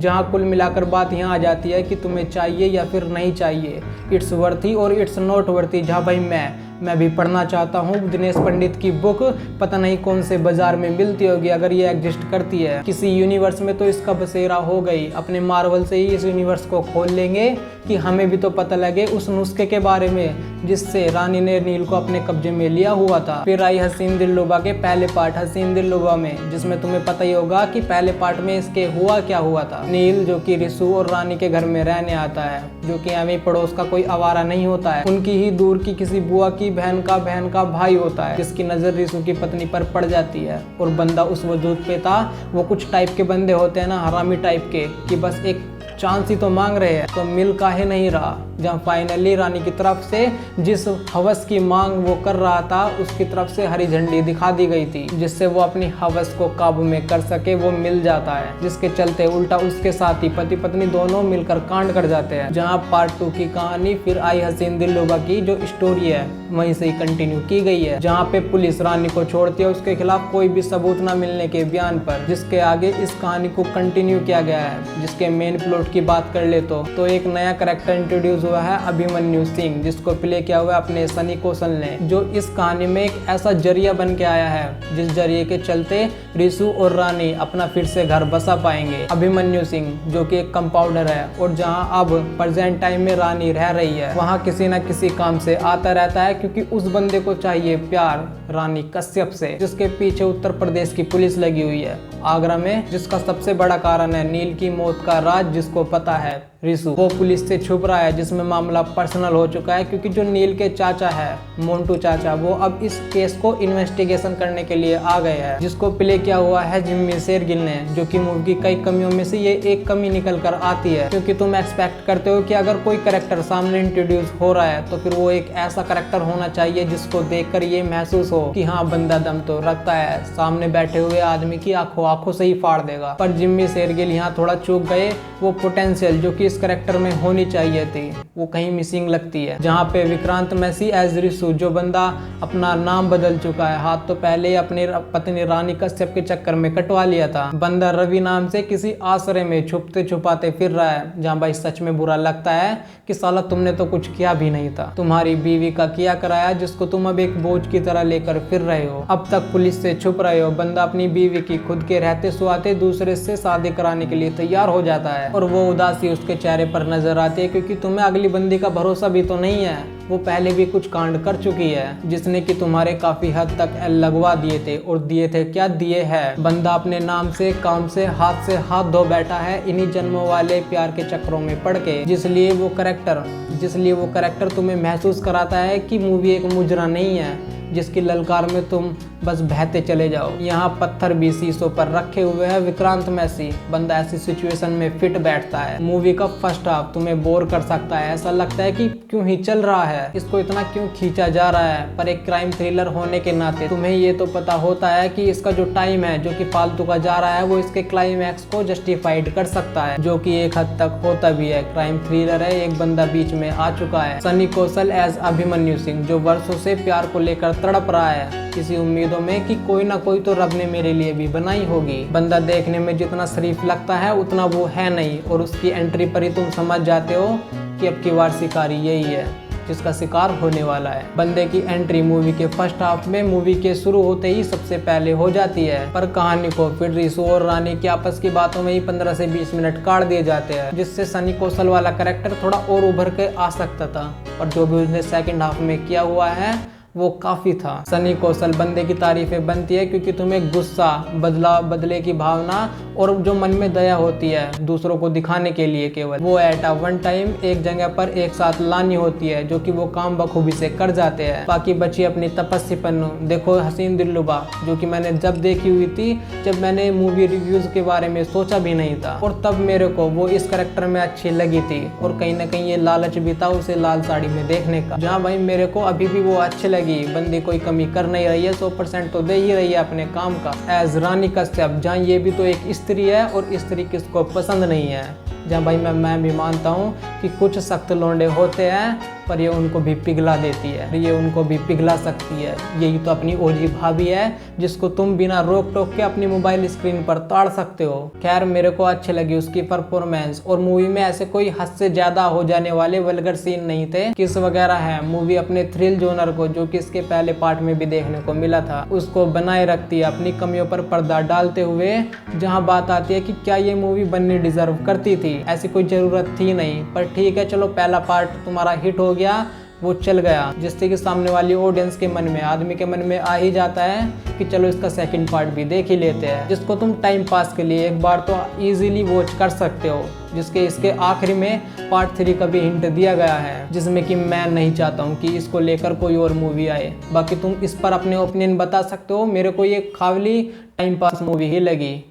जहाँ कुल मिलाकर बात यहाँ आ जाती है कि तुम्हें चाहिए या फिर नहीं चाहिए। इट्स वर्थी और इट्स नॉट वर्थी। जहाँ भाई मैं भी पढ़ना चाहता हूँ दिनेश पंडित की बुक, पता नहीं कौन से बाजार में मिलती होगी, अगर ये एग्जिस्ट करती है किसी यूनिवर्स में तो इसका बसेरा हो गई। अपने मार्वल से ही इस यूनिवर्स को खोल लेंगे कि हमें भी तो पता लगे उस नुस्खे के बारे में जिससे रानी ने नील को अपने कब्जे में लिया हुआ था। फिर आई हसीन दिलरुबा के पहले पार्ट हसीन दिलरुबा में, जिसमें तुम्हें पता ही होगा कि पहले पार्ट में इसके हुआ क्या हुआ था। नील जो कि रिसु और रानी के घर में रहने आता है, जो कि अमी पड़ोस का कोई आवारा नहीं होता है, उनकी ही दूर की किसी बुआ की बहन का भाई होता है, जिसकी नजर रिसु की पत्नी पर पड़ जाती है। और बंदा उस वजूद पे था, वो कुछ टाइप के बंदे होते हैं ना हरामी टाइप के, कि बस एक चांस ही तो मांग रहे हैं, तो मिल काहे नहीं रहा। जहाँ फाइनली रानी की तरफ से जिस हवस की मांग वो कर रहा था उसकी तरफ से हरी झंडी दिखा दी गई थी, जिससे वो अपनी हवस को काबू में कर सके, वो मिल जाता है। जिसके चलते उल्टा उसके साथ ही पति पत्नी दोनों मिलकर कांड कर जाते हैं। जहाँ पार्ट 2 की कहानी फिर आई हसीन दिलरुबा की जो स्टोरी है वहीं से ही कंटिन्यू की गई है, जहाँ पे पुलिस रानी को छोड़ती है उसके खिलाफ कोई भी सबूत न मिलने के बयान पर। जिसके आगे इस कहानी को कंटिन्यू किया गया है। जिसके मेन प्लॉट की बात कर ले तो एक नया कैरेक्टर इंट्रोड्यूस हुआ है अभिमन्यु सिंह, जिसको प्ले किया हुआ है अपने सनी कौशल ने, जो इस कहानी में एक ऐसा जरिया बन के आया है जिस जरिए के चलते रिसु और रानी अपना फिर से घर बसा पाएंगे। अभिमन्यु सिंह जो कि एक कंपाउंडर है, और जहां अब प्रेजेंट टाइम में रानी रह रही है वहां किसी न किसी काम से आता रहता है, क्योंकि उस बंदे को चाहिए प्यार रानी कश्यप से, जिसके पीछे उत्तर प्रदेश की पुलिस लगी हुई है आगरा में, जिसका सबसे बड़ा कारण है नील की मौत का राज जिसको पता है रिसु, वो पुलिस से छुप रहा है, जिसमें मामला पर्सनल हो चुका है। क्योंकि जो नील के चाचा है मोन्टू चाचा, वो अब इस केस को इन्वेस्टिगेशन करने के लिए आ गए हैं, जिसको प्ले किया हुआ है जिम्मी शेरगिल ने, जो कि मूवी की कई कमियों में से ये एक कमी निकल कर आती है। क्योंकि तुम एक्सपेक्ट करते हो कि अगर कोई कैरेक्टर सामने इंट्रोड्यूस हो रहा है तो फिर वो एक ऐसा कैरेक्टर होना चाहिए जिसको देखकर ये महसूस हो कि हाँ बंदा दम तो रखता है, सामने बैठे हुए आदमी की आंखों से ही फाड़ देगा। पर जिम्मी शेरगिल यहाँ थोड़ा चूक गए, वो पोटेंशियल जो कि इस कैरेक्टर में होनी चाहिए थी वो कहीं मिसिंग लगती है। जहाँ पे विक्रांत मैसी एज रिसु, जो बंदा अपना नाम बदल चुका है, हाथ तो पहले ही अपनी पत्नी रानी कश्यप के चक्कर में कटवा लिया था, बंदा रवि नाम से किसी आश्रय में छुपते छुपाते फिर रहा है। जहाँ भाई सच में बुरा लगता है कि साला तुमने तो कुछ किया भी नहीं था, तुम्हारी बीवी का किया कराया जिसको तुम अब एक बोझ की तरह लेकर फिर रहे हो, अब तक पुलिस से छुप रहे हो। बंदा अपनी बीवी की खुद के रहते सुहाते दूसरे से शादी कराने के लिए तैयार हो जाता है, और वो उदासी उसके चेहरे पर नजर आती है, क्योंकि तुम्हें अगली बंदी का भरोसा भी तो नहीं है, वो पहले भी कुछ कांड कर चुकी है, जिसने कि तुम्हारे काफी हद तक लगवा दिए थे। और दिए थे क्या दिए है, बंदा अपने नाम से काम से हाथ धो बैठा है इन्हीं जन्मों वाले प्यार के चक्रों में पड़ के, जिसलिए वो करेक्टर तुम्हें महसूस कराता है कि मूवी एक मुजरा नहीं है जिसकी ललकार में तुम बस बहते चले जाओ। यहाँ पत्थर भी शीशों पर रखे हुए हैं विक्रांत मैसी, बंदा ऐसी सिचुएशन में फिट बैठता है। मूवी का फर्स्ट हाफ तुम्हें बोर कर सकता है, ऐसा लगता है कि क्यों ही चल रहा है, इसको इतना क्यों खींचा जा रहा है, पर एक क्राइम थ्रिलर होने के नाते तुम्हें ये तो पता होता है कि इसका जो टाइम है जो कि फालतू का जा रहा है वो इसके क्लाइमैक्स को जस्टिफाइड कर सकता है, जो कि एक हद तक होता भी है। क्राइम थ्रिलर है, एक बंदा बीच में आ चुका है, सनी कौशल एज अभिमन्यु सिंह, जो वर्षों से प्यार को लेकर तड़प रहा है किसी उम्मीदों में कि कोई ना कोई तो रब ने मेरे लिए भी बनाई होगी। बंदा देखने में जितना शरीफ लगता है उतना वो है नहीं, और उसकी एंट्री पर ही तुम समझ जाते हो कि अब की बार शिकारी यही है जिसका शिकार होने वाला है। बंदे की एंट्री मूवी के फर्स्ट हाफ में मूवी के शुरू होते ही सबसे पहले हो जाती है, पर कहानी को फिर रिसु और रानी की आपस की बातों में ही 15 से 20 मिनट काट दिए जाते हैं, जिससे सनी कौशल वाला कैरेक्टर थोड़ा और उभर के आ सकता था, और जो भी उसने सेकंड हाफ में किया हुआ है वो काफी था। सनी कौशल बंदे की तारीफें बनती है क्योंकि तुम्हें गुस्सा, बदले की भावना और जो मन में दया होती है दूसरों को दिखाने के लिए, केवल वो एट अ वन टाइम एक जगह पर एक साथ लानी होती है, जो कि वो काम बखूबी से कर जाते हैं। बाकी बची अपनी तपस्या पन्नू। देखो हसीन दिलरुबा, जो कि मैंने जब देखी हुई थी जब मैंने मूवी रिव्यूज के बारे में सोचा भी नहीं था, और तब मेरे को वो इस करेक्टर में अच्छी लगी थी, और कहीं ना कहीं ये लालच भी था उसे लाल साड़ी में देखने का। जहाँ भाई मेरे को अभी भी वो अच्छे लगी, बंदी कोई कमी कर नहीं रही है, 100% तो दे ही रही है अपने काम का एज रानी कश्यप, जहाँ ये भी तो एक स्त्री है और स्त्री किसको पसंद नहीं है। जहाँ भाई मैं भी मानता हूँ कि कुछ सख्त लौंडे होते हैं पर ये उनको भी पिघला देती है, ये उनको भी पिघला सकती है। यही तो अपनी ओजी भाभी है जिसको तुम बिना रोक टोक के अपनी मोबाइल स्क्रीन पर ताड़ सकते हो। खैर मेरे को अच्छी लगी उसकी परफॉर्मेंस और मूवी में ऐसे कोई हद से ज्यादा हो जाने वाले वल्गर सीन नहीं थे, किस वगैरह है। मूवी अपने थ्रिल जोनर को, जो कि इसके पहले पार्ट में भी देखने को मिला था, उसको बनाए रखती है अपनी कमियों पर पर्दा डालते हुए। जहाँ बात आती है कि क्या ये मूवी बननी डिजर्व करती थी, ऐसी कोई जरूरत थी नहीं, पर ठीक है चलो पहला पार्ट तुम्हारा हिट हो गया, वो चल गया, जिससे कि सामने वाली ऑडियंस के मन में, आदमी के मन में आ ही जाता है कि चलो इसका सेकंड पार्ट भी देख ही लेते हैं, जिसको तुम टाइम पास के लिए एक बार तो इजीली वॉच कर सकते हो। जिसके इसके आखिरी में पार्ट 3 का भी हिंट दिया गया है, जिसमें कि मैं नहीं चाहता हूँ कि इसको लेकर कोई और मूवी आए। बाकी तुम इस पर अपने ओपिनियन बता सकते हो। मेरे को ये खाली टाइम पास मूवी ही लगी।